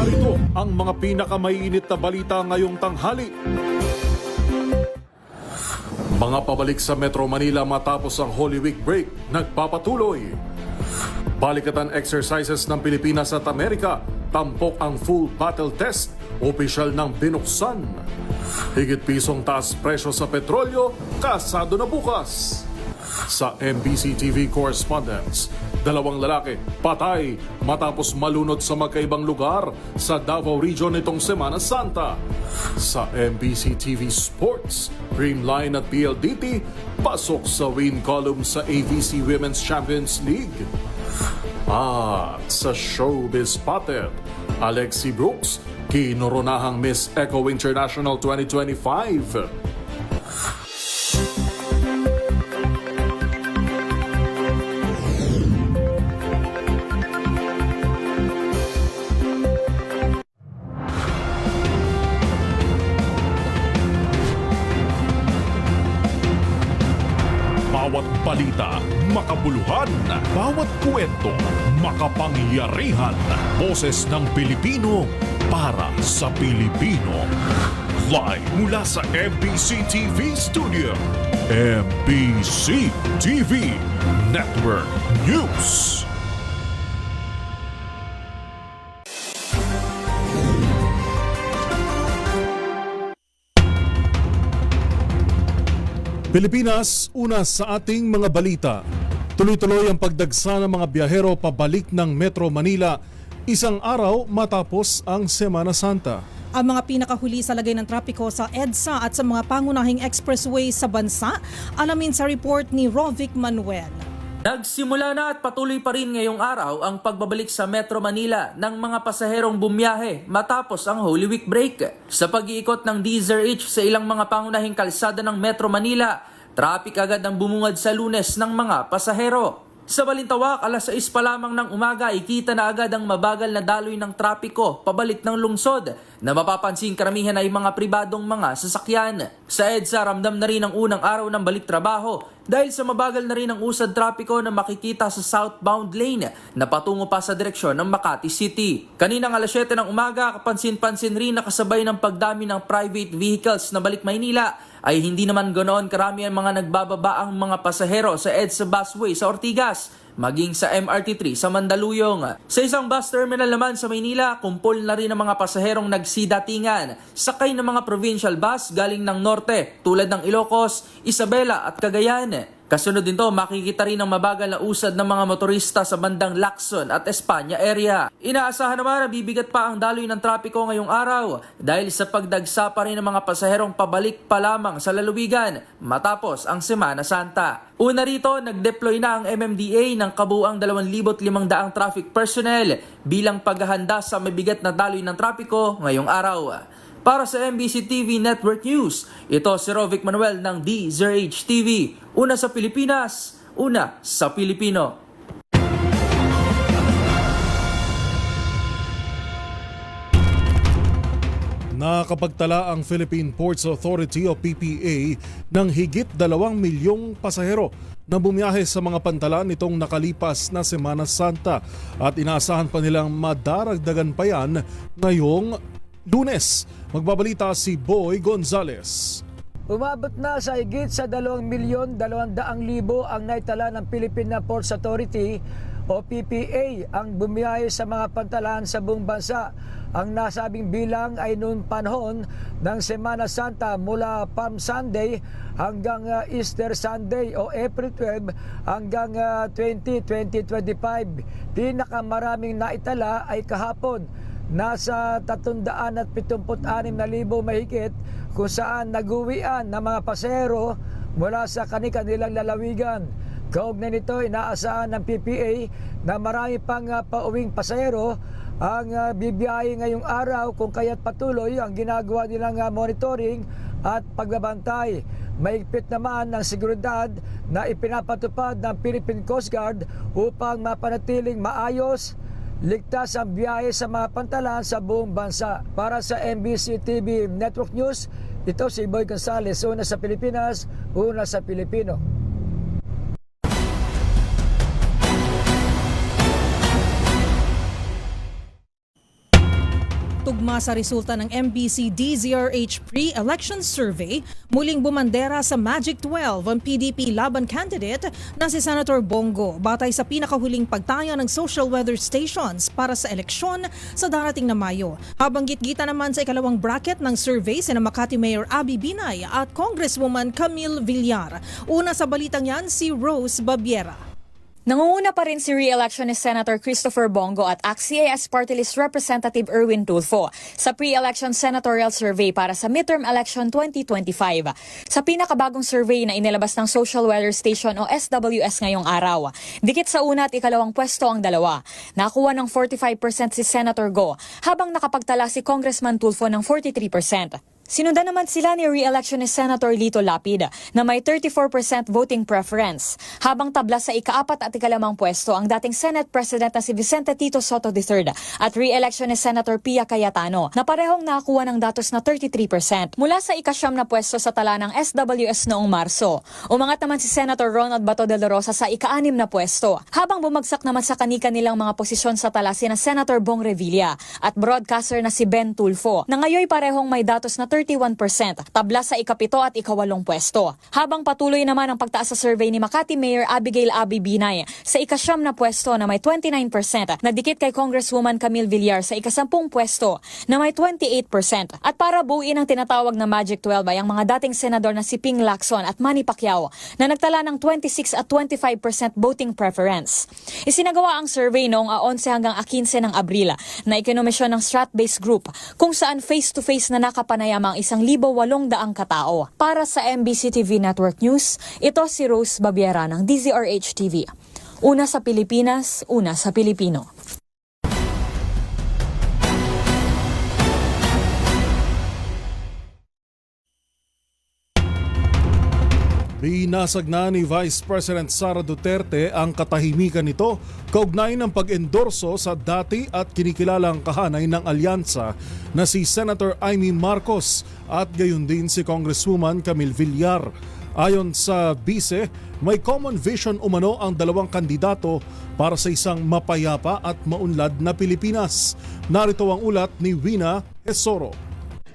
Narito ang mga pinakamainit na balita ngayong tanghali. Mga pabalik sa Metro Manila matapos ang Holy Week break, nagpapatuloy. Balikatan exercises ng Pilipinas at Amerika, tampok ang full battle test, opisyal ng binuksan. Higit pisong taas presyo sa petrolyo, kasado na bukas. Sa MBC TV correspondents, 2 lalaki patay matapos malunod sa magkaibang lugar sa Davao Region nitong Semana Santa. Sa MBC TV Sports, Creamline at PLDT pasok sa win column sa AVC Women's Champions League. At sa Showbiz Spotted, Alexi Brooks kinoronahang Miss Echo International 2025. Bawat balita, makabuluhan. Bawat kwento, makapangyarihan. Boses ng Pilipino para sa Pilipino. Live mula sa MBC TV Studio. MBC TV Network News. Pilipinas, una sa ating mga balita. Tuloy-tuloy ang pagdagsa ng mga biyahero pabalik ng Metro Manila, isang araw matapos ang Semana Santa. Ang mga pinakahuli sa lagay ng trapiko sa EDSA at sa mga pangunahing expressway sa bansa, alamin sa report ni Rovic Manuel. Nagsimula na at patuloy pa rin ngayong araw ang pagbabalik sa Metro Manila ng mga pasaherong bumiyahe matapos ang Holy Week break. Sa pag-iikot ng DZRH sa ilang mga pangunahing kalsada ng Metro Manila, traffic agad ang bumungad sa Lunes ng mga pasahero. Sa Balintawak, alas 6 pa lamang ng umaga, ikita na agad ang mabagal na daloy ng trapiko pabalik ng lungsod na mapapansin karamihan ay mga pribadong mga sasakyan. Sa EDSA, ramdam na rin ang unang araw ng balik trabaho dahil sa mabagal na rin ang usad trapiko na makikita sa southbound lane na patungo pa sa direksyon ng Makati City. Kaninang alas 7 ng umaga, kapansin-pansin rin na kasabay ng pagdami ng private vehicles na balik Maynila ay hindi naman ganoon karami ang mga nagbababa ang mga pasahero sa EDSA busway sa Ortigas, maging sa MRT3 sa Mandaluyong. Sa isang bus terminal naman sa Maynila, kumpol na rin ang mga pasaherong nagsidatingan, sakay ng mga provincial bus galing ng norte tulad ng Ilocos, Isabela at Cagayan. Kasunod din to, makikita rin ang mabagal na usad ng mga motorista sa bandang Lacson at Espanya area. Inaasahan naman na bibigat pa ang daloy ng trapiko ngayong araw dahil sa pagdagsa pa rin ng mga pasaherong pabalik pa lamang sa lalawigan matapos ang Semana Santa. Una rito, nag-deploy na ang MMDA ng kabuuang 2,500 traffic personnel bilang paghahanda sa mabigat na daloy ng trapiko ngayong araw. Para sa MBC TV Network News, ito si Rovic Manuel ng DZRH TV. Una sa Pilipinas, una sa Pilipino. Nakapagtala ang Philippine Ports Authority o PPA ng higit 2 milyong pasahero na bumiyahe sa mga pantalan nitong nakalipas na Semana Santa at inaasahan pa nilang madaragdagan pa yan ngayong Lunes. Magbabalita si Boy Gonzales. Umabot na sa higit sa 2,200,000 ang naitala ng Philippine Ports Authority o PPA ang bumiyahe sa mga pantalan sa buong bansa. Ang nasabing bilang ay noong panahon ng Semana Santa mula Palm Sunday hanggang Easter Sunday o April 12 hanggang 2025. Pinakamaraming naitala ay kahapon. Nasa 376,000 mahigit kung saan nag-uwian ng mga pasahero mula sa kanilang lalawigan. Kaugnay nito, inaasahan ng PPA na marami pang pauwing pasahero ang bibiyahe ngayong araw kung kaya't patuloy ang ginagawa nilang monitoring at pagbabantay. Mahigpit naman ang seguridad na ipinapatupad ng Philippine Coast Guard upang mapanatiling maayos, ligtas ang biyahe sa mga pantalan sa buong bansa. Para sa MBC TV Network News, ito si Boy Gonzales, una sa Pilipinas, una sa Pilipino. Kaugma sa resulta ng MBC DZRH pre-election survey, muling bumandera sa Magic 12 ang PDP laban candidate na si Senator Bongo batay sa pinakahuling pagtaya ng social weather stations para sa eleksyon sa darating na Mayo. Habang gitgita naman sa ikalawang bracket ng survey sina Makati Mayor Abby Binay at Congresswoman Camille Villar. Una sa balitang yan si Rose Babiera. Nangunguna pa rin si re-election ni Senator Christopher Bongo at ACT-CIS Party List Representative Erwin Tulfo sa pre-election senatorial survey para sa midterm election 2025. Sa pinakabagong survey na inilabas ng Social Weather Station o SWS ngayong araw, dikit sa una at ikalawang pwesto ang dalawa. Nakuha ng 45% si Senator Go habang nakapagtala si Congressman Tulfo ng 43%. Sinundan naman sila ni re-election ni Senator Lito Lapid na may 34% voting preference, habang tabla sa ikaapat at ikalimang pwesto ang dating Senate President na si Vicente Tito Soto III at re-election ni Senator Pia Cayetano na parehong nakakuha ng datos na 33%. Mula sa ikasyam na pwesto sa tala ng SWS noong Marso, umangat naman si Senator Ronald Bato de la Rosa sa ika-6 na pwesto, habang bumagsak naman sa kani-kanilang mga posisyon sa tala sina Senator Bong Revilla at broadcaster na si Ben Tulfo na ngayon parehong may datos na 31%, tabla sa ikapito at ikawalong pwesto. Habang patuloy naman ang pagtaas sa survey ni Makati Mayor Abigail Abby Binay sa ikasyam na pwesto na may 29%, na dikit kay Congresswoman Camille Villar sa ikasampung pwesto na may 28%. At para buuin ang tinatawag na Magic 12 ay ang mga dating senador na si Ping Lacson at Manny Pacquiao na nagtala ng 26 at 25% voting preference. Isinagawa ang survey noong 11 hanggang 15 ng Abril na ikinomisyon ng Strat-based group kung saan face-to-face na nakapanayam ang 1,800 katao. Para sa MBC TV Network News, ito si Rose Babiera ng DZRH TV. Una sa Pilipinas, una sa Pilipino. Binasag na ni Vice President Sara Duterte ang katahimikan nito kaugnay ng pag-endorso sa dati at kinikilalang kahanay ng alyansa na si Senator Amy Marcos at gayon din si Congresswoman Camille Villar. Ayon sa bise, may common vision umano ang dalawang kandidato para sa isang mapayapa at maunlad na Pilipinas. Narito ang ulat ni Wina Esoro.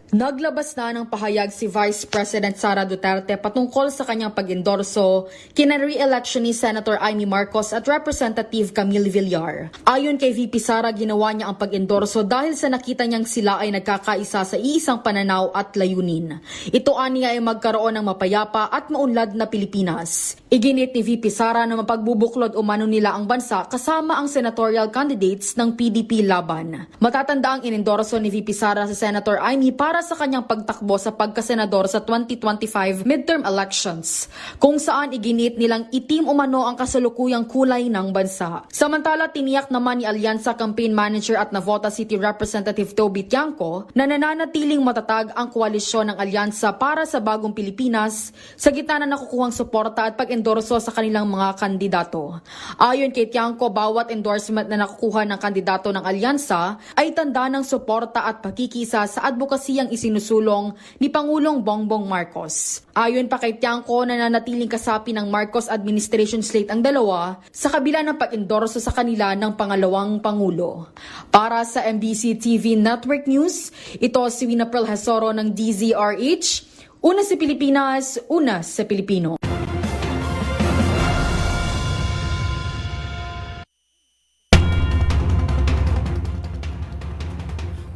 Naglabas na ng pahayag si Vice President Sara Duterte patungkol sa kanyang pag-endorso kina re-election ni Senator Amy Marcos at Representative Camille Villar. Ayon kay VP Sara, ginawa niya ang pag-endorso dahil sa nakita niyang sila ay nagkakaisa sa iisang pananaw at layunin. Ito aniya ay magkaroon ng mapayapa at maunlad na Pilipinas. Iginit ni VP Sara na mapagbubuklod umano nila ang bansa kasama ang senatorial candidates ng PDP laban. Matatanda ang inendorso ni VP Sara sa Senator Amy para sa kanyang pagtakbo sa pagkasenador sa 2025 midterm elections, kung saan iginit nilang itim umano ang kasalukuyang kulay ng bansa. Samantala, tiniyak naman ni Alyansa Campaign Manager at Navota City Representative Toby Tiangco na nananatiling matatag ang koalisyon ng Alyansa para sa bagong Pilipinas sa gitna na nakukuhang suporta at pag-endorso sa kanilang mga kandidato. Ayon kay Tiangco, bawat endorsement na nakukuha ng kandidato ng Alyansa ay tanda ng suporta at pagkikisa sa advokasiyang isinusulong ni Pangulong Bongbong Marcos. Ayon pa kay Tiangco, nananatiling kasapi ng Marcos administration slate ang dalawa sa kabila ng pag-endorso sa kanila ng pangalawang Pangulo. Para sa MBC TV Network News, ito si Wina Hasoro ng DZRH. Una sa Pilipinas, una sa Pilipino.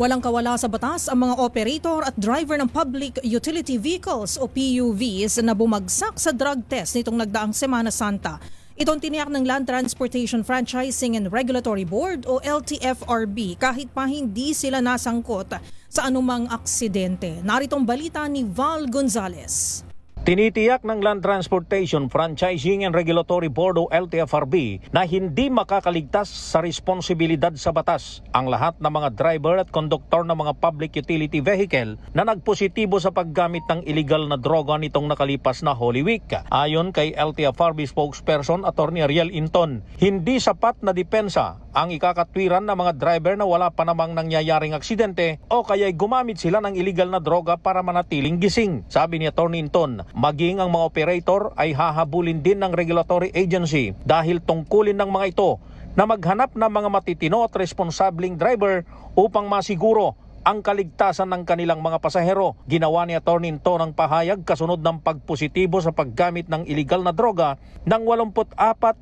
Walang kawala sa batas ang mga operator at driver ng Public Utility Vehicles o PUVs na bumagsak sa drug test nitong nagdaang Semana Santa. Itong tiniyak ng Land Transportation Franchising and Regulatory Board o LTFRB kahit pa hindi sila nasangkot sa anumang aksidente. Naritong balita ni Val Gonzalez. Tinitiyak ng Land Transportation Franchising and Regulatory Board o LTFRB na hindi makakaligtas sa responsibilidad sa batas ang lahat ng mga driver at konduktor ng mga public utility vehicle na nagpositibo sa paggamit ng illegal na droga nitong nakalipas na Holy Week. Ayon kay LTFRB spokesperson Attorney Ariel Inton, hindi sapat na depensa ang ikakatwiran ng mga driver na wala pa namang nangyayaring aksidente o kaya'y gumamit sila ng illegal na droga para manatiling gising. Sabi ni Attorney Inton, maging ang mga operator ay hahabulin din ng regulatory agency dahil tungkulin ng mga ito na maghanap ng mga matitino at responsableng driver upang masiguro ang kaligtasan ng kanilang mga pasahero. Ginawa ni Atty. To ng pahayag kasunod ng pagpositibo sa paggamit ng iligal na droga ng 84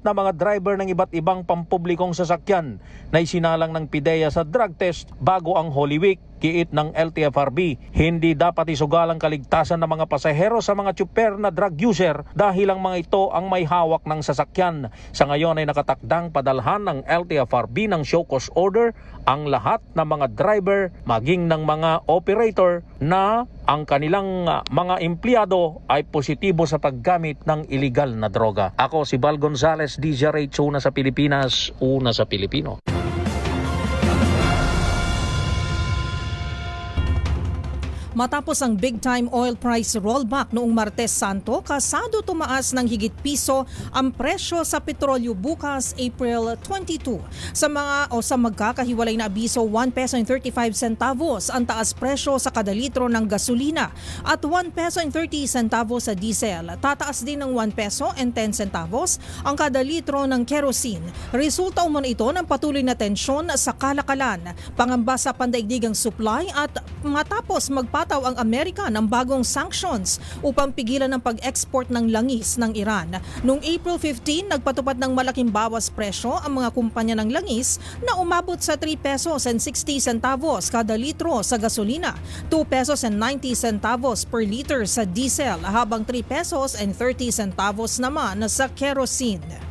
na mga driver ng iba't ibang pampublikong sasakyan na isinalang ng PIDEA sa drug test bago ang Holy Week. Kiit ng LTFRB, hindi dapat isugal ang kaligtasan ng mga pasahero sa mga tsuper na drug user dahil ang mga ito ang may hawak ng sasakyan. Sa ngayon ay nakatakdang padalhan ng LTFRB ng show cause order ang lahat ng mga driver maging ng mga operator na ang kanilang mga empleyado ay positibo sa paggamit ng iligal na droga. Ako si Val Gonzales, DZRH, una sa Pilipinas, una sa Pilipino. Matapos ang big-time oil price rollback noong Martes Santo, kasado tumaas ng higit piso ang presyo sa petrolyo bukas April 22. Sa magkakahiwalay na abiso, 1 peso and 35 centavos ang taas presyo sa kada litro ng gasolina at 1 peso and 30 centavos sa diesel. Tataas din ng 1 peso and 10 centavos ang kada litro ng kerosene. Resulta umano ito ng patuloy na tensyon sa kalakalan, pangamba sa pandaigdigang supply at matapos magpataw ang Amerika ng bagong sanctions upang pigilan ang pag-export ng langis ng Iran. Noong April 15, nagpatupad ng malaking bawas presyo ang mga kumpanya ng langis na umabot sa 3 pesos and 60 centavos kada litro sa gasolina, 2 pesos and 90 centavos per liter sa diesel, habang 3 pesos and 30 centavos naman sa kerosene.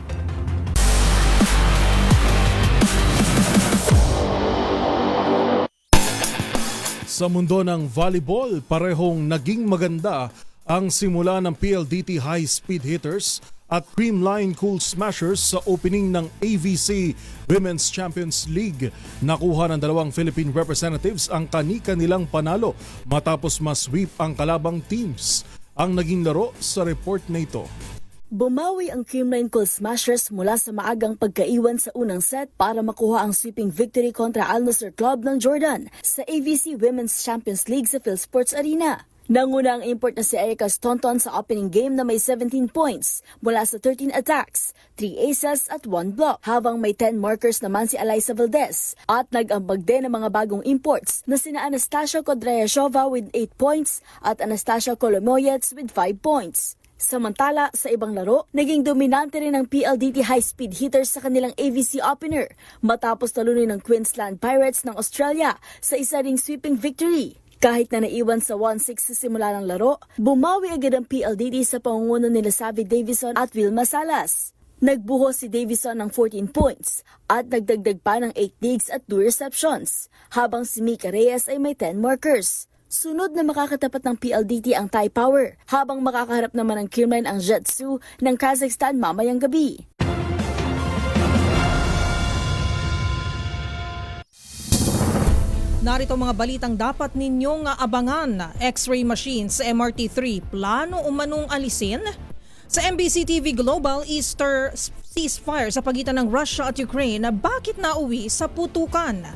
Sa mundo ng volleyball, parehong naging maganda ang simula ng PLDT High Speed Hitters at Creamline Cool Smashers sa opening ng AVC Women's Champions League. Nakuha ng dalawang Philippine representatives ang kani-kanilang panalo matapos ma-sweep ang kalabang teams. Ang naging laro sa report na ito. Bumawi ang Creamline Cool Smashers mula sa maagang pagkaiwan sa unang set para makuha ang sweeping victory kontra Al Nassr Club ng Jordan sa AVC Women's Champions League sa PhilSports Arena. Nanguna ang import na si Erica Staunton sa opening game na may 17 points mula sa 13 attacks, 3 aces at 1 block, habang may 10 markers naman si Alyssa Valdez. At nag-ambag din ang mga bagong imports na sina Anastasia Kodrayashova with 8 points at Anastasia Kolomoyets with 5 points. Samantala, sa ibang laro, naging dominante rin ang PLDT High Speed Hitters sa kanilang AVC opener matapos talunin ng Queensland Pirates ng Australia sa isa ring sweeping victory. Kahit na naiwan sa 1-6 sa simula ng laro, bumawi agad ang PLDT sa pangunguna nila Savi Davison at Wilma Salas. Nagbuhos si Davison ng 14 points at nagdagdag pa ng 8 digs at 2 receptions, habang si Mika Reyes ay may 10 markers. Sunod na makakatapat ng PLDT ang Thai Power, habang makakaharap naman ng Creamline ang Jetsu ng Kazakhstan mamayang gabi. Narito mga balitang dapat ninyong abangan. X-ray machines sa MRT3 plano umanong alisin? Sa MBC TV Global, Easter ceasefire sa pagitan ng Russia at Ukraine, bakit nauwi sa putukan?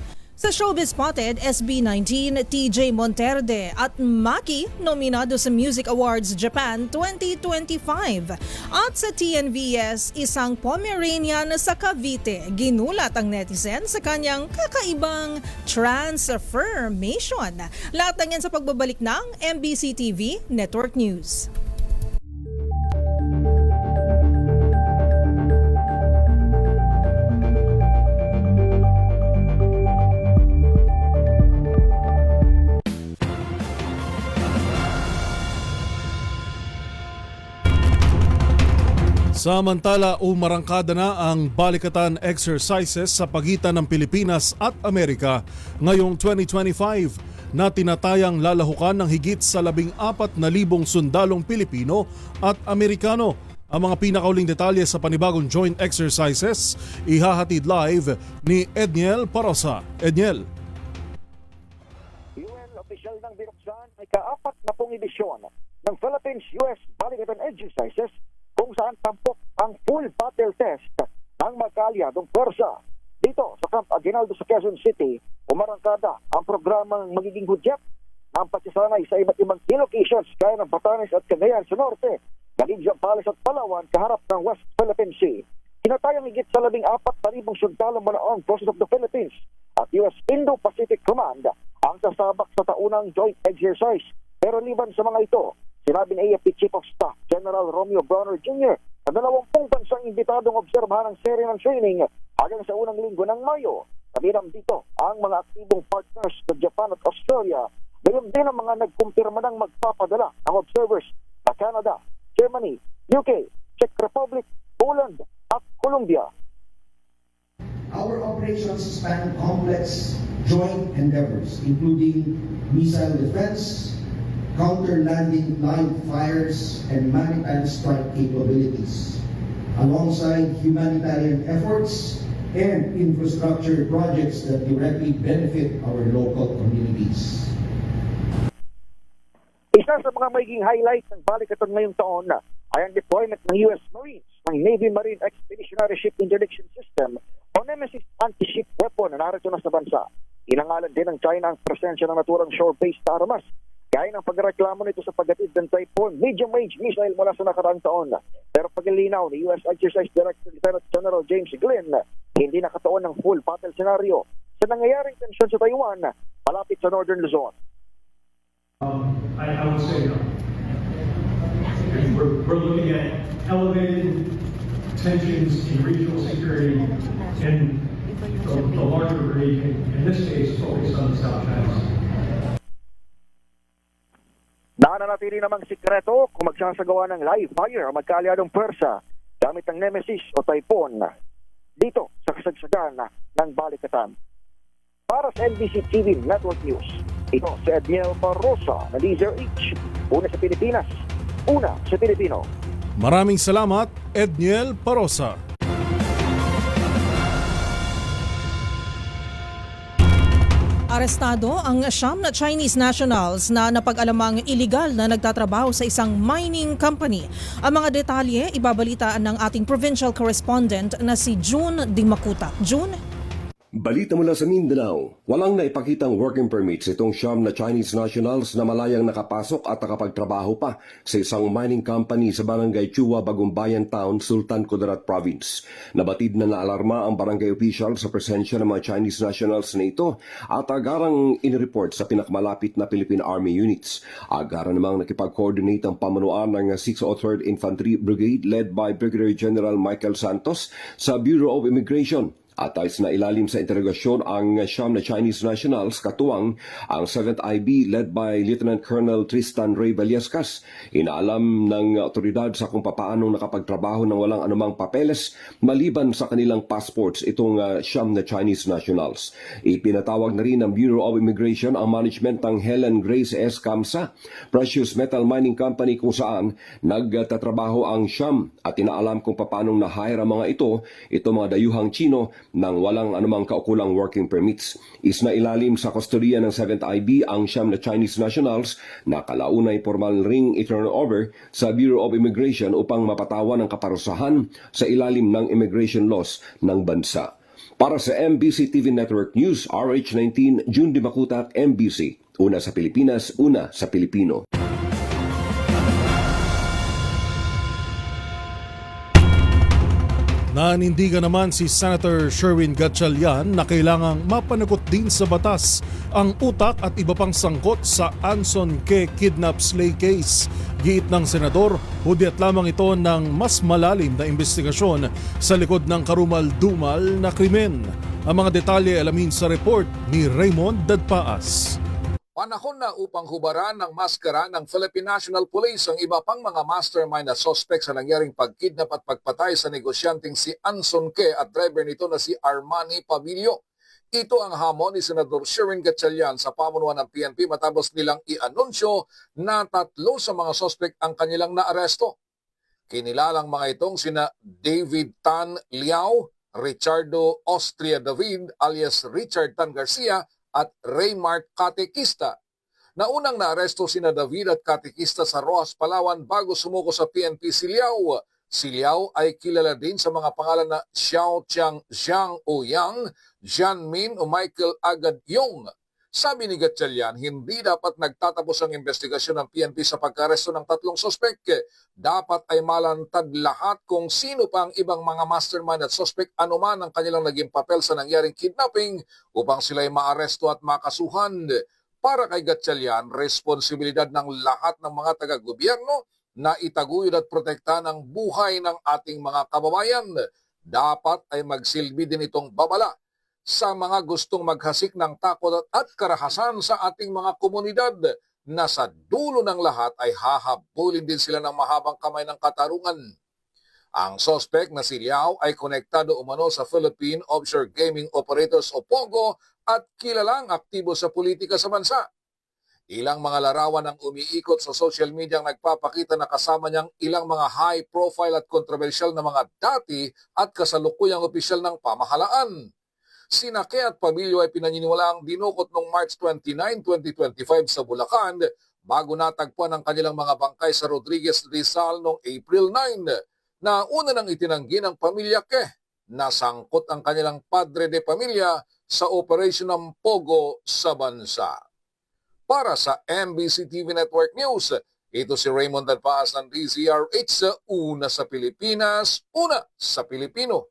Sa Showbiz Spotted, SB19, TJ Monterde at Maki nominado sa Music Awards Japan 2025. At sa TNVS, isang Pomeranian sa Cavite. Ginulat ang netizen sa kanyang kakaibang transformation. Lahat ng yan sa pagbabalik ng MBC TV Network News. Samantala, umarangkada na ang balikatan exercises sa pagitan ng Pilipinas at Amerika ngayong 2025 na tinatayang lalahukan ng higit sa 14,000 sundalong Pilipino at Amerikano. Ang mga pinakauling detalye sa panibagong joint exercises ihahatid live ni Edniel Parosa. Edniel. UN official ng binuksan ay ka-4 na pong edisyon ng Philippines-US Balikatan Exercises kung saan tampok ang full battle test ng magkaalyadong pwersa. Dito sa Camp Aguinaldo sa Quezon City, umarangkada ang programang magiging hudyat ang pagsasanay sa iba't ibang key locations gaya ng Batanes at Cagayan sa norte, Caligio Palace at Palawan kaharap ng West Philippine Sea. Tinatayang higit sa 14,000 sundalong manaong Forces of the Philippines at US Indo-Pacific Command ang sasabak sa taunang joint exercise. Pero liban sa mga ito, sinabi ni AFP Chief of Staff General Romeo Bronner Jr. na 20 bansang imbitadong obserbahan ang serye ng training hanggang sa unang linggo ng Mayo. Kabilang dito ang mga aktibong partners sa Japan at Australia. Gayon din ang mga nagkumpirma ng magpapadala ng observers sa Canada, Germany, UK, Czech Republic, Poland at Colombia. Our operations span complex joint endeavors, including missile defense, counter-landing live fires, and maritime strike capabilities, alongside humanitarian efforts and infrastructure projects that directly benefit our local communities. Isa sa mga magiging highlight ng balikatan ngayong taon ay ang deployment ng US Marines ng Navy Marine Expeditionary Ship Interdiction System o Nemesis anti-ship weapon na narito na sa bansa. Inangalan din ng China ang presensya ng naturang shore-based na armas, gaya ng pagreklamo nito sa paggatid ng Typhoon medium-range missile mula sa nakaraang taon. Pero paglilinaw ni US Exercise Director Lieutenant General James Glynn, hindi nakatuon ng full battle scenario sa nangyayaring tensyon sa Taiwan malapit sa Northern Luzon. I would say no. We're looking at elevated tensions in regional security in the larger region, in this case focused on the South China Sea. Nananatili namang sikreto kung magsasagawa ng live fire o magkaalyadong pwersa gamit ang Nemesis o Typhoon dito sa kasagsagan ng balikatan. Para sa NBC TV Network News, ito si Edniel Barrosa na DZRH. Una sa Pilipinas, una sa Pilipino. Maraming salamat, Edniel Parosa. Arestado ang 9 na Chinese nationals na napag-alamang iligal na nagtatrabaho sa isang mining company. Ang mga detalye ibabalitaan ng ating provincial correspondent na si June Dimacuta. June? Balita mula sa Mindanao, walang naipakitang working permits itong 9 na Chinese nationals na malayang nakapasok at nakapagtrabaho pa sa isang mining company sa Barangay Chua, Bagumbayan Town, Sultan Kudarat Province. Nabatid na naalarma ang barangay official sa presensya ng mga Chinese nationals na ito at agarang inireport sa pinakamalapit na Philippine Army units. Agaran namang nakipag-coordinate ang pamunuan ng 603rd Infantry Brigade led by Brigadier General Michael Santos sa Bureau of Immigration. At ayos na ilalim sa interogasyon ang 9 na Chinese nationals katuwang ang 7th IB led by Lieutenant Colonel Tristan Ray Vallescas. Inaalam ng otoridad sa kung papaanong nakapagtrabaho ng walang anumang papeles maliban sa kanilang passports itong 9 na Chinese nationals. Ipinatawag na rin ng Bureau of Immigration ang management ng Helen Grace S. Kamsa, Precious Metal Mining Company kung saan nagtatrabaho ang 9 at inaalam kung papaanong na-hire ang mga ito mga dayuhang Chino nang walang anumang kaukulang working permits. Isnailalim sa kustodiya ng 7th IB ang 9 na Chinese nationals na kalaunay formal ring i-turnover sa Bureau of Immigration upang mapatawan ang kaparusahan sa ilalim ng immigration laws ng bansa. Para sa MBC TV Network News, RH19, June Dimacuta, MBC. Una sa Pilipinas, una sa Pilipino. Nanindigan naman si Senator Sherwin Gatchalian na kailangang mapanagot din sa batas ang utak at iba pang sangkot sa Anson Ke kidnap slay case. Giit ng senador, hudyat lamang ito ng mas malalim na investigasyon sa likod ng karumal-dumal na krimen. Ang mga detalye alamin sa report ni Raymond Dadpaas. Panahon na upang hubaran ng maskara ng Philippine National Police ang iba pang mga mastermind at suspect sa nangyaring pagkidnap at pagpatay sa negosyanteng si Anson Ke at driver nito na si Armani Pabilio. Ito ang hamon ni Senador Sherwin Gatchalian sa pamunuan ng PNP matapos nilang i-anunsyo na 3 sa mga suspect ang kanilang naaresto. Kinilalang mga itong sina David Tan Liao, Richardo Austria David alias Richard Tan Garcia at Raymart Katekista. Naunang naaresto sina David at Katekista sa Rojas, Palawan bago sumuko sa PNP si Liao. Si Liao ay kilala din sa mga pangalan na Xiao Chiang Zhang O Yang, Jian Min o Michael Agad Yong. Sabi ni Gatchalian, hindi dapat nagtatapos ang investigasyon ng PNP sa pagkaresto ng 3 sospek. Dapat ay malantad lahat kung sino pa ang ibang mga mastermind at sospek anuman ang kanilang naging papel sa nangyaring kidnapping upang sila'y maaresto at makasuhan. Para kay Gatchalian, responsibilidad ng lahat ng mga taga-gobyerno na itaguyod at protektahan ang buhay ng ating mga kababayan. Dapat ay magsilbi din itong babala sa mga gustong maghasik ng takot at karahasan sa ating mga komunidad na sa dulo ng lahat ay hahabulin din sila ng mahabang kamay ng katarungan. Ang sospek na si Liao ay konektado umano sa Philippine Offshore Gaming Operators o POGO at kilalang aktibo sa politika sa bansa. Ilang mga larawan ang umiikot sa social media ang nagpapakita na kasama niyang ilang mga high-profile at kontrobersyal na mga dati at kasalukuyang opisyal ng pamahalaan. Sina Ke at Pamilyo ay pinaniniwalaang dinukot noong March 29, 2025 sa Bulacan bago natagpuan ang kanilang mga bangkay sa Rodriguez Rizal noong April 9 na una nang itinanggi ng pamilya Ke na sangkot ang kanilang padre de pamilya sa operasyon ng POGO sa bansa. Para sa MBC TV Network News, ito si Raymond Alpaas ng DZRH, una sa Pilipinas, una sa Pilipino.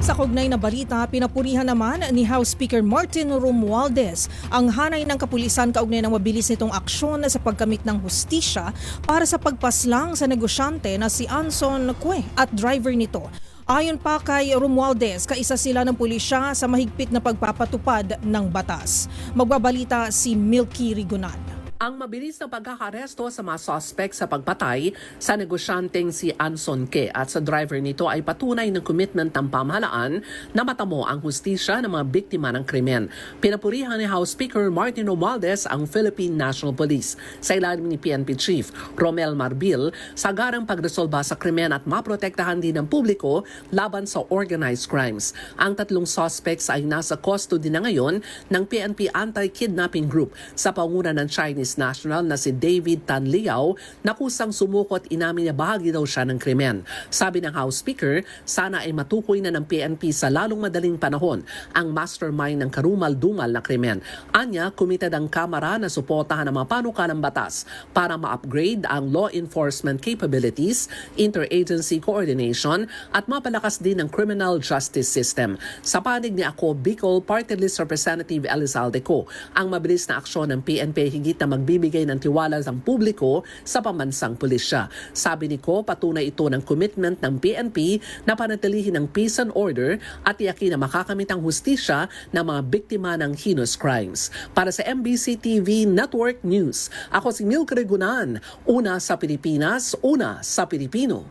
Sa kaugnay na balita, pinapurihan naman ni House Speaker Martin Romualdez ang hanay ng kapulisan kaugnay ng mabilis nitong aksyon sa pagkamit ng hustisya para sa pagpaslang sa negosyante na si Anson Que at driver nito. Ayon pa kay Romualdez, kaisa sila ng pulisya sa mahigpit na pagpapatupad ng batas. Magbabalita si Milky Rigonal. Ang mabilis na pagkakaresto sa mga suspect sa pagpatay sa negosyanteng si Anson Que at sa driver nito ay patunay ng commitment ng pamahalaan na matamo ang hustisya ng mga biktima ng krimen. Pinapurihan ni House Speaker Martin Romualdez ang Philippine National Police sa ilalim ni PNP Chief Romel Marbil sa agarang pagresolba sa krimen at maprotektahan din ng publiko laban sa organized crimes. Ang 3 suspects ay nasa custody na ngayon ng PNP Anti-Kidnapping Group sa panguna ng Chinese national na si David Tan Liao na kusang sumuko at inamin niya bahagi daw siya ng krimen. Sabi ng House Speaker, sana ay matukoy na ng PNP sa lalong madaling panahon ang mastermind ng karumal-dumal na krimen. Anya, committed ang Kamara na suportahan ang mga panukalang batas para ma-upgrade ang law enforcement capabilities, interagency coordination at mapalakas din ang criminal justice system. Sa panig ni Ako Bicol Party List Representative Elizalde Co, ang mabilis na aksyon ng PNP higit na magbibigay ng tiwala sa publiko sa pambansang pulisya. Sabi ni Ko, patunay ito ng commitment ng PNP na panatilihin ang peace and order at tiyakin na makakamit ang hustisya ng mga biktima ng heinous crimes. Para sa MBC TV Network News, ako si Milky Rigonal, una sa Pilipinas, una sa Pilipino.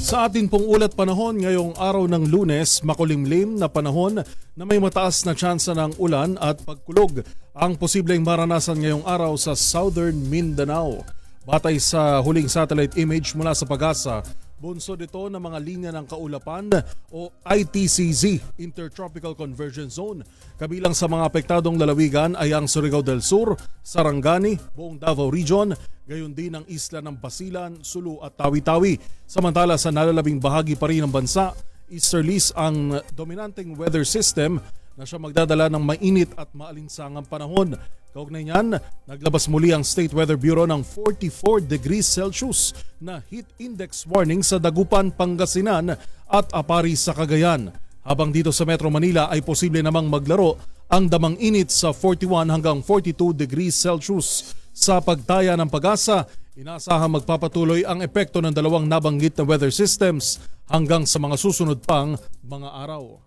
Sa atin pong ulat panahon ngayong araw ng Lunes, makulimlim na panahon na may mataas na tsansa ng ulan at pagkulog ang posibleng maranasan ngayong araw sa Southern Mindanao. Batay sa huling satellite image mula sa Pag-asa, bunsod ito ng mga linya ng kaulapan o ITCZ, Intertropical Convergence Zone. Kabilang sa mga apektadong lalawigan ay ang Surigao del Sur, Sarangani, buong Davao Region, gayon din ang isla ng Basilan, Sulu at Tawi-Tawi. Samantala sa nalalabing bahagi pa rin ng bansa, easterlies ang dominanteng weather system na siya magdadala ng mainit at maalinsangang panahon. Kaugnay niyan, naglabas muli ang State Weather Bureau ng 44 degrees Celsius na heat index warning sa Dagupan, Pangasinan at Apari sa Cagayan. Habang dito sa Metro Manila ay posible namang maglaro ang damang init sa 41 hanggang 42 degrees Celsius. Sa pagtaya ng Pag-asa, inasahang magpapatuloy ang epekto ng dalawang nabanggit na weather systems hanggang sa mga susunod pang mga araw.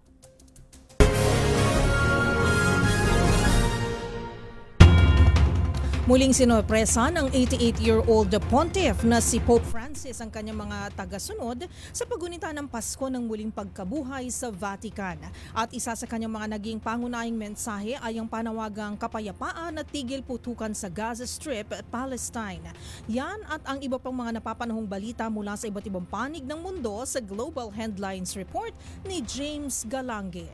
Muling sinorpresa ng 88-year-old pontiff na si Pope Francis ang kanyang mga tagasunod sa pagunita ng Pasko ng muling pagkabuhay sa Vatican. At isa sa kanyang mga naging pangunahing mensahe ay ang panawagang kapayapaan at tigil putukan sa Gaza Strip at Palestine. Yan at ang iba pang mga napapanahong balita mula sa iba't ibang panig ng mundo sa Global Headlines Report ni James Galange.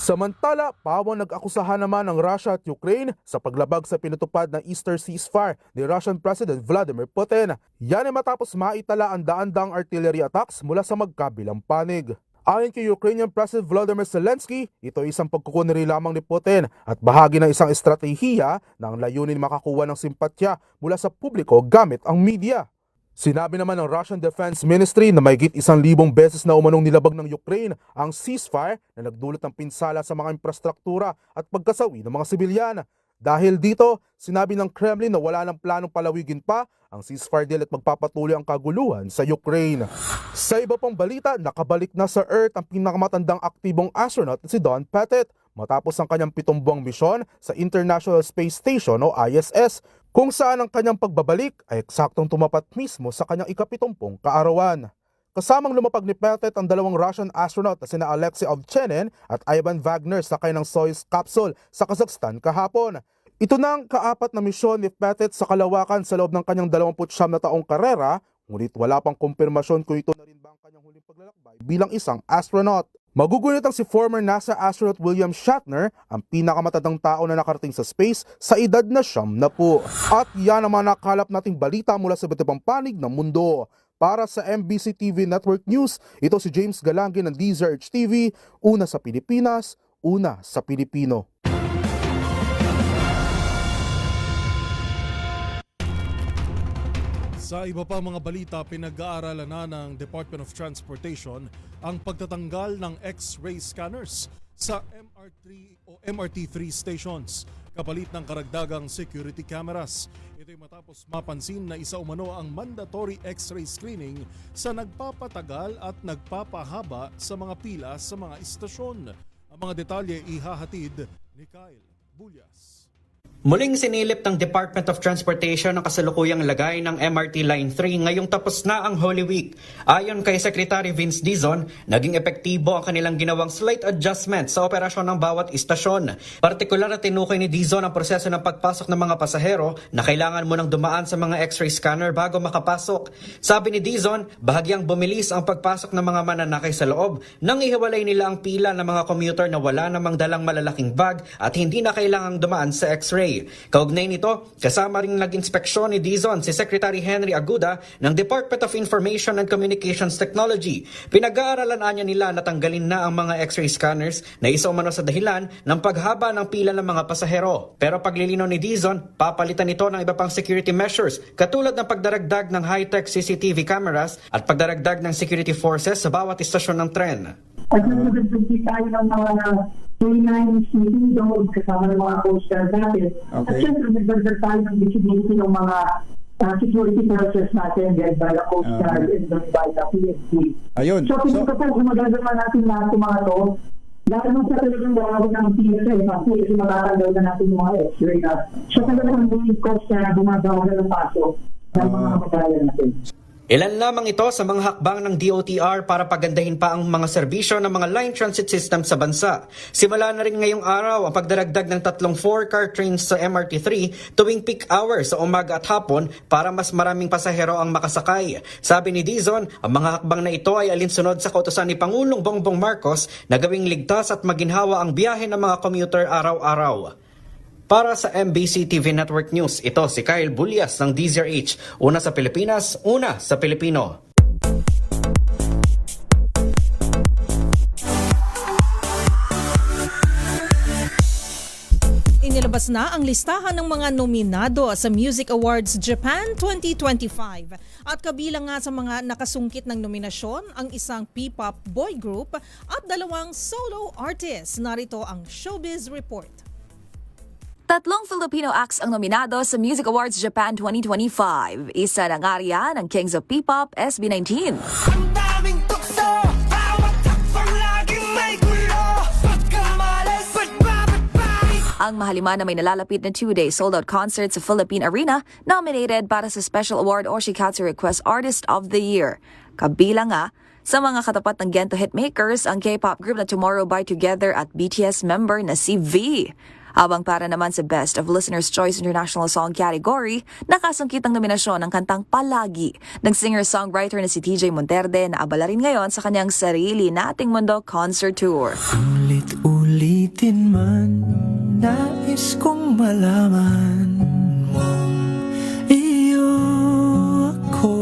Samantala, pawang nag-akusahan naman ng Russia at Ukraine sa paglabag sa pinatupad ng Easter ceasefire ni Russian President Vladimir Putin. Yan ay matapos maitala ang daan-daang artillery attacks mula sa magkabilang panig. Ayon kay Ukrainian President Volodymyr Zelensky, ito ay isang pagkukuniri lamang ni Putin at bahagi ng isang estratehiya na ang layunin makakuha ng simpatya mula sa publiko gamit ang media. Sinabi naman ng Russian Defense Ministry na mahigit 1,000 beses na umanong nilabag ng Ukraine ang ceasefire na nagdulot ng pinsala sa mga infrastruktura at pagkasawi ng mga sibilyan. Dahil dito, sinabi ng Kremlin na wala ng planong palawigin pa ang ceasefire deal at magpapatuloy ang kaguluhan sa Ukraine. Sa iba pang balita, nakabalik na sa Earth ang pinakamatandang aktibong astronaut na si Don Pettit matapos ang kanyang 7 buwang misyon sa International Space Station o ISS, kung saan ang kanyang pagbabalik ay eksaktong tumapat mismo sa kanyang ika-70 kaarawan. Kasamang lumapag ni Pettit ang 2 Russian astronaut na sina Alexei Ovchinin at Ivan Wagner sakay ng Soyuz capsule sa Kazakhstan kahapon. Ito na ang ka-4 na misyon ni Pettit sa kalawakan sa loob ng kanyang 29 na taong karera, ngunit wala pang kumpirmasyon kung ito na rin ba ang kanyang huling paglalakbay bilang isang astronaut. Magugunit ang si former NASA astronaut William Shatner, ang pinakamatandang tao na nakarating sa space sa edad na 90. At yan ang mga nakalap nating balita mula sa iba't ibang panig ng mundo. Para sa MBC TV Network News, ito si James Galangin ng DZRH TV, una sa Pilipinas, una sa Pilipino. Sa iba pa mga balita, pinag-aaralan na ng Department of Transportation ang pagtatanggal ng X-ray scanners sa MRT3 stations, kapalit ng karagdagang security cameras. Ito'y matapos mapansin na isa umano ang mandatory X-ray screening sa nagpapatagal at nagpapahaba sa mga pila sa mga istasyon. Ang mga detalye ihahatid ni Kyle Bulyas. Muling sinilip ng Department of Transportation ang kasalukuyang lagay ng MRT Line 3 ngayong tapos na ang Holy Week. Ayon kay Secretary Vince Dizon, naging epektibo ang kanilang ginawang slight adjustment sa operasyon ng bawat istasyon. Partikular na tinukoy ni Dizon ang proseso ng pagpasok ng mga pasahero na kailangan mo nang dumaan sa mga X-ray scanner bago makapasok. Sabi ni Dizon, bahagyang bumilis ang pagpasok ng mga mananakay sa loob nang ihiwalay nila ang pila ng mga commuter na wala namang dalang malalaking bag at hindi na kailangang dumaan sa X-ray. Kaugnay nito, kasama ring nag-inspeksyon ni Dizon si Secretary Henry Aguda ng Department of Information and Communications Technology. Pinag-aaralan niya nila na tanggalin na ang mga X-ray scanners na isa umano sa dahilan ng paghaba ng pila ng mga pasahero. Pero paglilinaw ni Dizon, papalitan ito ng iba pang security measures katulad ng pagdaragdag ng high-tech CCTV cameras at pagdaragdag ng security forces sa bawat istasyon ng tren. At nagdagdag tayo ng mga K9 meeting doon kasama ng mga Coast Guard natin. At syempre nagdagdag tayo ng visibility ng mga security forces natin led by the Coast Guard and by the PSP. Ayun. So kung magagawa natin lahat ng mga to, dahil mo sa talagang gawin ng PSA, kasi matatanggal na natin yung mga X-ray na. So talagang may Coast Guard gumagawa na ng paso ng mga kapatayan natin. Ilan lamang ito sa mga hakbang ng DOTR para pagandahin pa ang mga serbisyo ng mga line transit system sa bansa. Simula na rin ngayong araw ang pagdaragdag ng 3 4-car trains sa MRT3 tuwing peak hours sa umaga at hapon para mas maraming pasahero ang makasakay. Sabi ni Dizon, ang mga hakbang na ito ay alinsunod sa kautusan ni Pangulong Bongbong Marcos na gawing ligtas at maginhawa ang biyahe ng mga commuter araw-araw. Para sa MBC TV Network News, ito si Kyle Bulyas ng DZRH. Una sa Pilipinas, una sa Pilipino. Inilabas na ang listahan ng mga nominado sa Music Awards Japan 2025. At kabilang nga sa mga nakasungkit ng nominasyon ang isang P-pop boy group at 2 solo artists. Narito ang Showbiz Report. 3 Filipino acts ang nominado sa Music Awards Japan 2025. Isa na nga riyan ang Kings of P-pop, SB19. Ang mahalima na may nalalapit na 2-day sold-out concert sa Philippine Arena, nominated para sa Special Award Oshikatsu Request Artist of the Year. Kabilang nga sa mga katapat ng Gento hitmakers ang K-pop group na Tomorrow by Together at BTS member na si V. Habang para naman sa Best of Listener's Choice International Song category, nakasungkit ang nominasyon ng kantang Palagi ng singer-songwriter na si TJ Monterde na abala rin ngayon sa kanyang Sarili Nating Mundo Concert Tour. Ulit-ulitin man, nais kong malaman mong iyo ako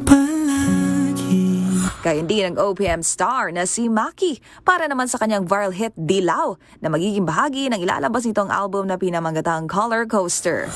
palagi. Gayon din ang OPM star na si Maki para naman sa kanyang viral hit Dilaw na magiging bahagi ng ilalabas nitong album na pinamagatang Color Coaster.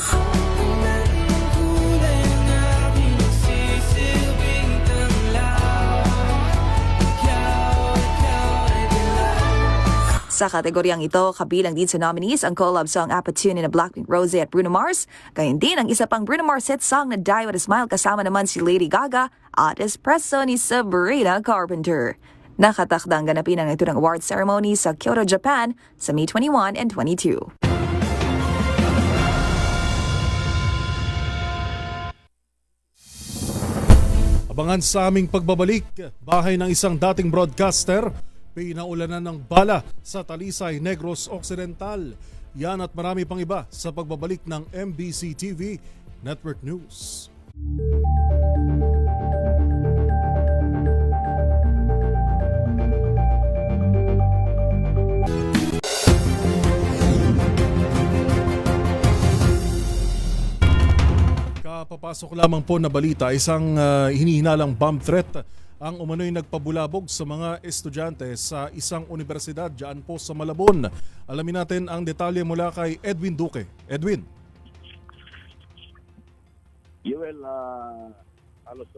Sa kategoryang ito, kabilang din sa nominees ang collab song Apatune na Blackpink Rosé at Bruno Mars. Gayon din ang isa pang Bruno Mars hit song na Die With A Smile kasama naman si Lady Gaga at Espresso ni Sabrina Carpenter. Nakatakdang ganapin ang ito ng award ceremony sa Kyoto, Japan sa May 21 and 22. Abangan sa aming pagbabalik, bahay ng isang dating broadcaster, pinaulanan ng bala sa Talisay, Negros Occidental. Yan at marami pang iba sa pagbabalik ng MBC TV Network News. Kapapasok lamang po na balita, isang hinihinalang bomb threat ang umano'y nagpabulabog sa mga estudyante sa isang universidad diyan po sa Malabon. Alamin natin ang detalye mula kay Edwin Duque. Edwin. Yuel, halos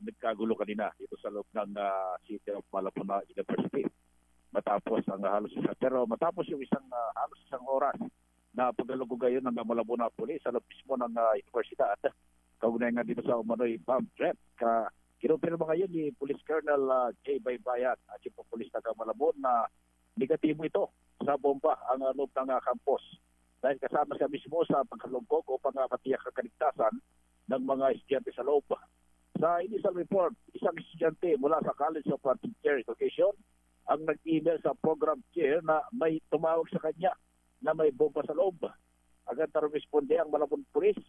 nagkagulo kanina dito sa loob ng City of Malabon University. Matapos ang halos pero matapos yung halos isang oras na paglalugog ngayon ng Malabon Police sa loob mismo ng universidad. Kaugnay nga dito sa umano'y bomb threat. Kinumpirma ngayon ni Police Colonel J. Baybayan at yung Police taga Malabon na negatibo ito sa bomba ang loob ng campus. Dahil kasama siya mismo sa pagkalugkog upang matiyak ang kaligtasan ng mga estudyante sa loob. Sa initial report, isang estudyante mula sa College of Teacher Education ang nag-email sa program chair na may tumawag sa kanya na may bomba sa loob. Agad na rumisponde ang Malabon Police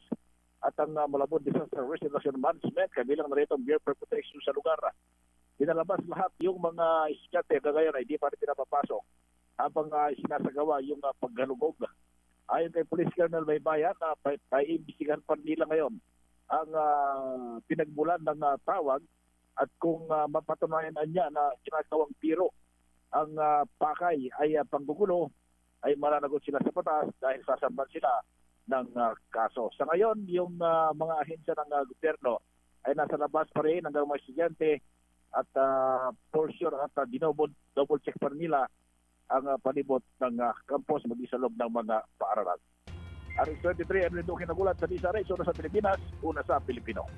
at ang Malabon Disaster Risk Reduction Management kabilang na rito ang Bureau of Protection sa lugar. Pinalabas lahat yung mga estudyante kagayon ay di pa rin pinapapasok habang sinasagawa yung paggalugog. Ayon kay Police Colonel Baybayan, paiimbestigahan pa nila ngayon ang pinagmulan ng tawag at kung mapatunayan niya na ginagawang biro ang pakay ay panggugulo, ay mananagot sila sa batas dahil sasampan sila ng kaso. Sa ngayon, yung mga ahensya ng gobyerno ay nasa labas pa rin hanggang mga estudyante at for sure at double check pa nila ang palibot ng campus maging sa loob ng mga paaralan. RX23, Edwin Duque nagulat sa Lisa Reyes, una sa Pilipinas, una sa Pilipino.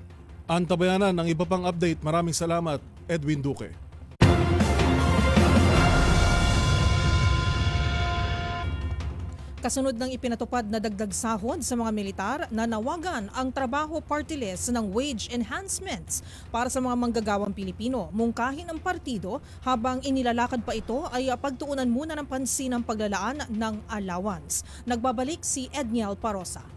Antabayanan ng iba pang update. Maraming salamat, Edwin Duque. Kasunod ng ipinatupad na dagdag sahod sa mga militar, nanawagan ang trabaho party list ng wage enhancements para sa mga manggagawang Pilipino. Mungkahin ang partido habang inilalakad pa ito ay pagtuunan muna ng pansin ang paglalaan ng allowance. Nagbabalik si Edniel Parosa.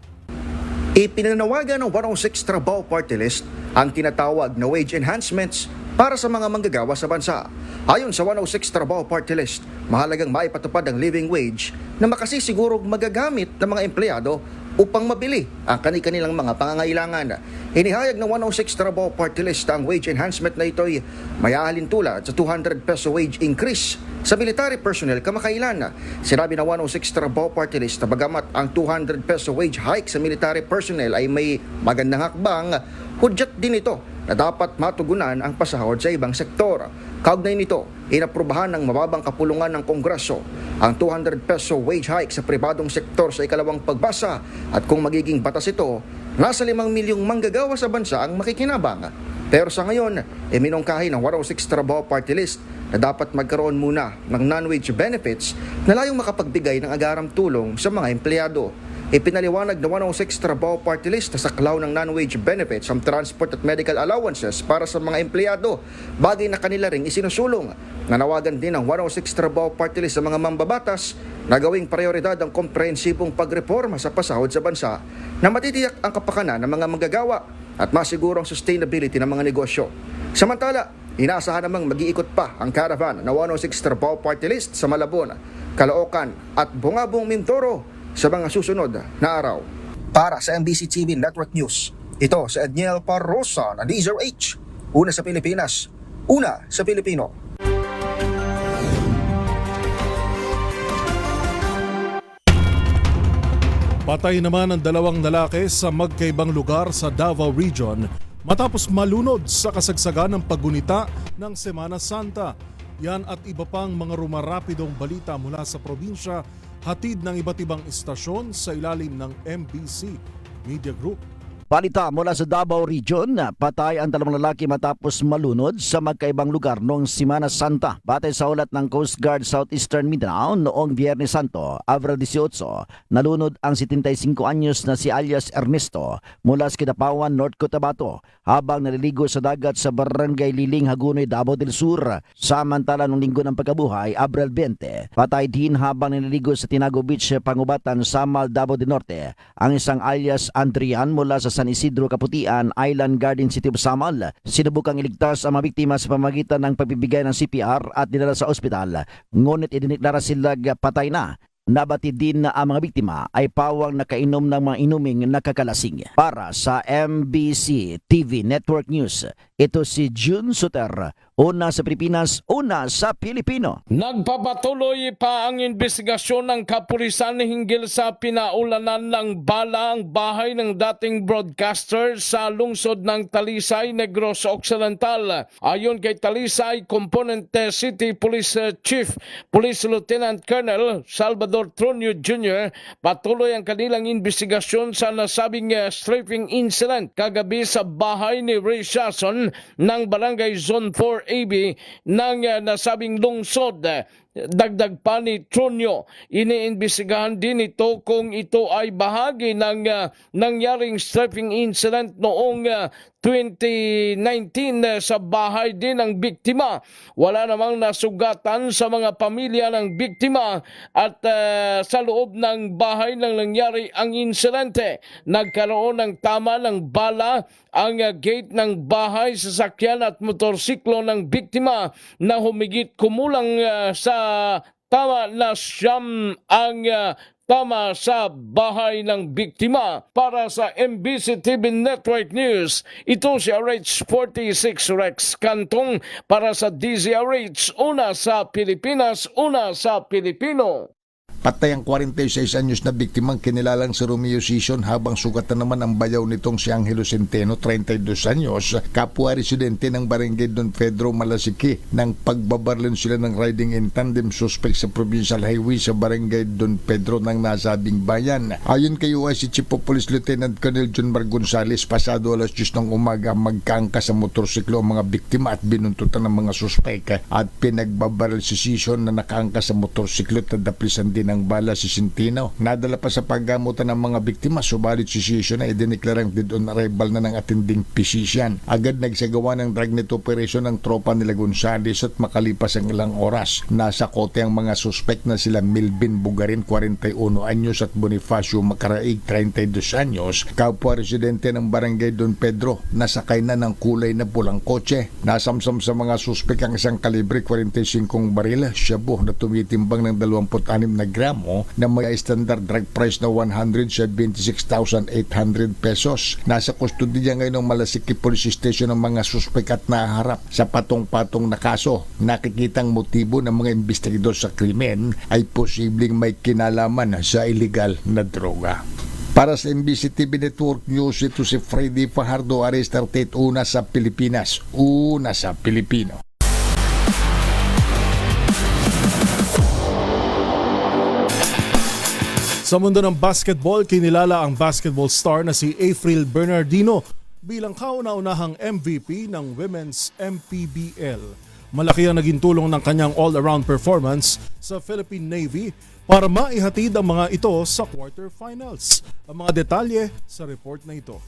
Ipinanawagan ng 106 Trabaho Party List ang tinatawag na wage enhancements para sa mga manggagawa sa bansa. Ayon sa 106 Trabaho Party List, mahalagang maipatupad ang living wage na makasisigurong magagamit ng mga empleyado upang mabili ang kani-kanilang mga pangangailangan. Inihayag ng 106 Trabaho Party List ang wage enhancement na ito'y may aalintulad sa 200 peso wage increase sa military personnel kamakailan. Sinabi ng 106 Trabaho Party List na bagamat ang 200 peso wage hike sa military personnel ay may magandang hakbang, hudyat din ito na dapat matugunan ang pasahod sa ibang sektor. Kaugnay nito, inaprubahan ng mababang kapulungan ng Kongreso ang 200 peso wage hike sa pribadong sektor sa ikalawang pagbasa at kung magiging batas ito, nasa 5 milyong manggagawa sa bansa ang makikinabang. Pero sa ngayon, minungkahi ng 106 Trabaho Party List na dapat magkaroon muna ng non-wage benefits na layong makapagbigay ng agarang tulong sa mga empleyado. ipinaliwanag na 106 Trabaho Party List na saklaw ng non-wage benefits ang transport at medical allowances para sa mga empleyado, bagay na kanila ring isinusulong. Nanawagan din ang 106 Trabaho Party List sa mga mambabatas na gawing prioridad ang komprehensibong pagreforma sa pasahod sa bansa na matitiyak ang kapakanan ng mga manggagawa at masiguro ang sustainability ng mga negosyo. Samantala, inaasahan namang mag-iikot pa ang caravan na 106 Trabaho Party List sa Malabon, Caloocan at Bungabong, Mindoro sa mga susunod na araw. Para sa MBC TV Network News, ito si Edniel Parrosa na DZRH. Una sa Pilipinas, una sa Pilipino. Patay naman ang dalawang lalaki sa magkaibang lugar sa Davao Region matapos malunod sa kasagsagan ng paggunita ng Semana Santa. Yan at iba pang mga rumarapidong balita mula sa probinsya, hatid ng iba't ibang istasyon sa ilalim ng MBC Media Group. Balita mula sa Davao Region, patay ang dalawang lalaki matapos malunod sa magkaibang lugar noong Semana Santa. Batay sa ulat ng Coast Guard Southeastern Mindanao noong Biyernes Santo, Abril 18, nalunod ang 75 anyos na si alias Ernesto mula sa Kidapawan, North Cotabato habang naliligo sa dagat sa Barangay Liling, Hagonoy, Davao del Sur. Samantala noong linggo ng pagkabuhay, Abril 20, patay din habang naliligo sa Tinago Beach, Pangubatan, Samal, Davao del Norte ang isang alias Andrian mula sa San Isidro, Kaputian, Island Garden City of Samal. Sinubukang iligtas ang mga biktima sa pamagitan ng pagbibigay ng CPR at dinala sa ospital. Ngunit idiniklara sila patay na. Nabatid din na ang mga biktima ay pawang nakainom ng mga inuming nakakalasing. Para sa MBC TV Network News, ito si June Suter. Una sa Pilipinas, una sa Pilipino. Nagpapatuloy pa ang investigasyon ng kapulisan hinggil sa pinaulanan ng bala ang bahay ng dating broadcaster sa lungsod ng Talisay, Negros Occidental. Ayon kay Talisay Component City Police Chief Police Lieutenant Colonel Salvador Tronio Jr., patuloy ang kanilang investigasyon sa nasabing strafing incident kagabi sa bahay ni Ray Shason ng Barangay Zone 4 AB ng nasabing lungsod. Dagdag pa ni Tronio, iniimbestigahan din ito kung ito ay bahagi ng nangyaring strafing incident noong 2019 sa bahay din ng biktima. Wala namang nasugatan sa mga pamilya ng biktima at sa loob ng bahay nang nangyari ang insidente. Nagkaroon ng tama ng bala ang gate ng bahay, sasakyan at motorsiklo ng biktima na humigit kumulang sa tama na siyam ang tama sa bahay ng biktima. Para sa MBC TV Network News, ito si RH46 Rex Cantong para sa DZRH, una sa Pilipinas, una sa Pilipino. Patay ang 46 anyos na biktimang kinilalang si Romeo Sison habang sugatan naman ang bayaw nitong si Angelo Centeno, 32 anyos, kapwa residente ng Barangay Don Pedro, Malasiki. Nang pagbabarlon sila ng riding in tandem suspect sa Provincial Highway sa Barangay Don Pedro ng nasabing bayan. Ayon kay UIC Chief of Police Lieutenant Colonel John Mar Gonzales, pasado alas 10 ng umaga magkaangka sa motorsiklo ang mga biktima at binuntutan ng mga suspect at pinagbabaril si Sison na nakaangka sa motorsiklo at nadaplisan din ng bala si Centeno. Nadala pa sa paggamutan ng mga biktima, subalit si Sison ay idineklarang dead on arrival na ng attending physician. Agad nagsagawa ng dragnet operation ng tropa nila Gonzales at makalipas ang ilang oras, nasa kote ang mga suspect na sila Melvin Bugarin, 41 anyos at Bonifacio Macaraig, 32 anyos, kapwa residente ng Barangay Don Pedro, nasakay na ng kulay na pulang kotse. Nasamsam sa mga suspect ang isang kalibre 45 baril, shabu na tumitimbang ng 26 na gramo na may standard drug price na 176,800 pesos. Nasa kustodiya ngayon ng Malasiki Police Station ang mga suspek at naharap sa patong-patong na kaso. Nakikitang motibo ng mga investigador sa krimen ay posibleng may kinalaman sa illegal na droga. Para sa MBC TV Network News, ito si Freddy Fajardo, Aristartet, una sa Pilipinas, una sa Pilipino. Sa mundo ng basketball, kinilala ang basketball star na si April Bernardino bilang kauna-unahang MVP ng Women's MPBL. Malaki ang naging tulong ng kanyang all-around performance sa Philippine Navy para maihatid ang mga ito sa quarterfinals. Ang mga detalye sa report na ito.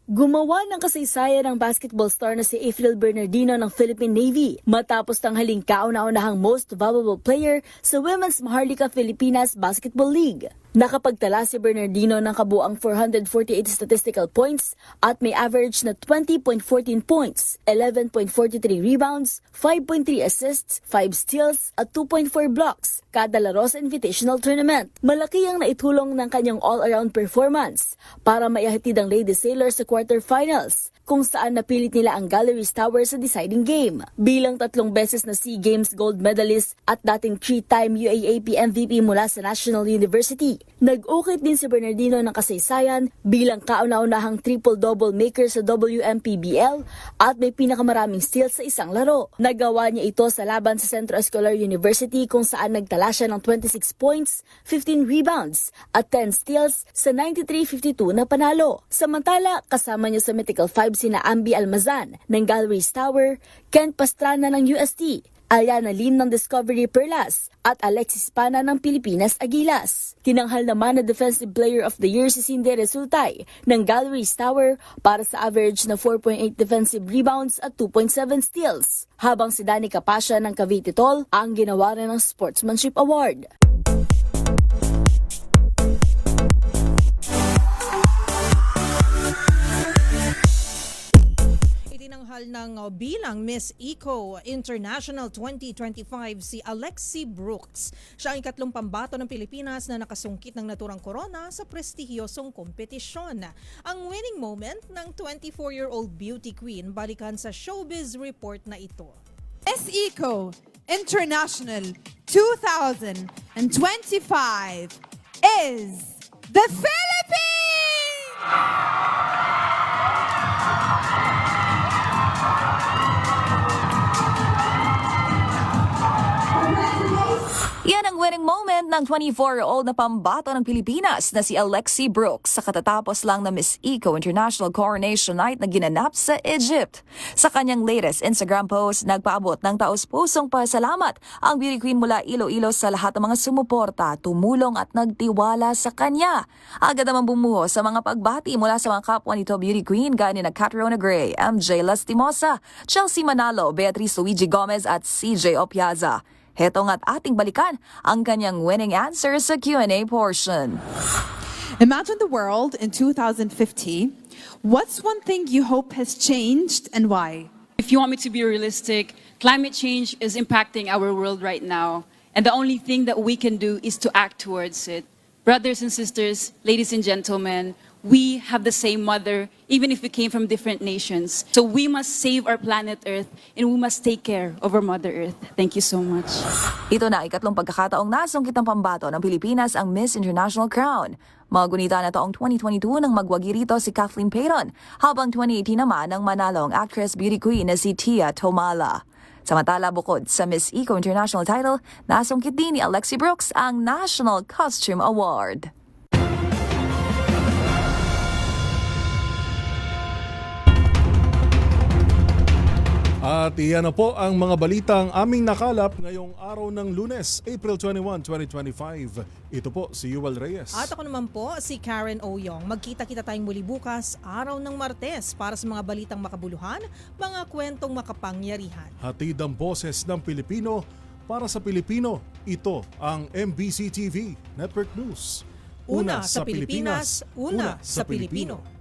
Gumawa ng kasaysayan ng basketball star na si April Bernardino ng Philippine Navy matapos tanghaling kauna-unahang most valuable player sa Women's Maharlika Filipinas Basketball League. Nakapagtala si Bernardino ng kabuang 448 statistical points at may average na 20.14 points, 11.43 rebounds, 5.3 assists, 5 steals at 2.4 blocks kada laro sa Invitational Tournament. Malaki ang naitulong ng kanyang all-around performance para maihatid ang Lady Sailors sa quarterfinals, kung saan napilit nila ang Galleries Tower sa deciding game. Bilang 3 beses na SEA Games gold medalist at dating 3-time UAAP MVP mula sa National University, nag-ukit din si Bernardino ng kasaysayan bilang kauna-unahang triple-double maker sa WMPBL at may pinakamaraming steals sa isang laro. Nagawa niya ito sa laban sa Centro Escolar University kung saan nagtala siya ng 26 points, 15 rebounds at 10 steals sa 93-52 na panalo. Samantala, kasama niya sa Mythical 5 sina Ambi Almazan ng Galleries Tower, Ken Pastrana ng UST, Aliana Lim ng Discovery Perlas at Alexis Pana ng Pilipinas Agilas. Tinanghal naman na Defensive Player of the Year si Cindy Resultay ng Galleries Tower para sa average na 4.8 defensive rebounds at 2.7 steals, habang si Danny Capascia ng Cavite Tol ang ginawa rin ng Sportsmanship Award. Itinanghal ng bilang Miss Eco International 2025 si Alexi Brooks. Siya ang ikatlong pambato ng Pilipinas na nakasungkit ng naturang corona sa prestihiyosong kompetisyon. Ang winning moment ng 24-year-old beauty queen, balikan sa showbiz report na ito. Miss Eco International 2025 is the Philippines! Yan ang winning moment ng 24-year-old na pambato ng Pilipinas na si Alexi Brooks sa katatapos lang na Miss Eco International Coronation Night na ginanap sa Egypt. Sa kanyang latest Instagram post, nagpaabot ng taos-pusong pasalamat ang beauty queen mula Iloilo sa lahat ng mga sumuporta, tumulong at nagtiwala sa kanya. Agad naman bumuho sa mga pagbati mula sa mga kapwa nito beauty queen gaya ni Catriona Gray, MJ Lastimosa, Chelsea Manalo, Beatrice Luigi Gomez at CJ Opiaza. Heto nga't ating balikan ang kanyang winning answer sa Q&A portion. Imagine the world in 2050. What's one thing you hope has changed and why? If you want me to be realistic, climate change is impacting our world right now. And the only thing that we can do is to act towards it. Brothers and sisters, ladies and gentlemen, we have the same mother, even if we came from different nations. So we must save our planet Earth and we must take care of our Mother Earth. Thank you so much. Ito na ikatlong pagkakataong nasungkit ng pambato ng Pilipinas ang Miss International crown. Magunita na taong 2022 nang magwagi rito si Kathleen Payton, habang 2018 naman ang manalong actress beauty queen na si Tia Tomala. Samantala, bukod sa Miss Eco International title, nasungkit din ni Alexi Brooks ang National Costume Award. At iyan na po ang mga balitang aming nakalap ngayong araw ng Lunes, April 21, 2025. Ito po si Yuel Reyes. At ako naman po si Karen Oyong. Magkita-kita tayong muli bukas, araw ng Martes, para sa mga balitang makabuluhan, mga kwentong makapangyarihan. Hatid ang boses ng Pilipino para sa Pilipino. Ito ang MBC TV Network News. Una sa Pilipinas, una sa Pilipino.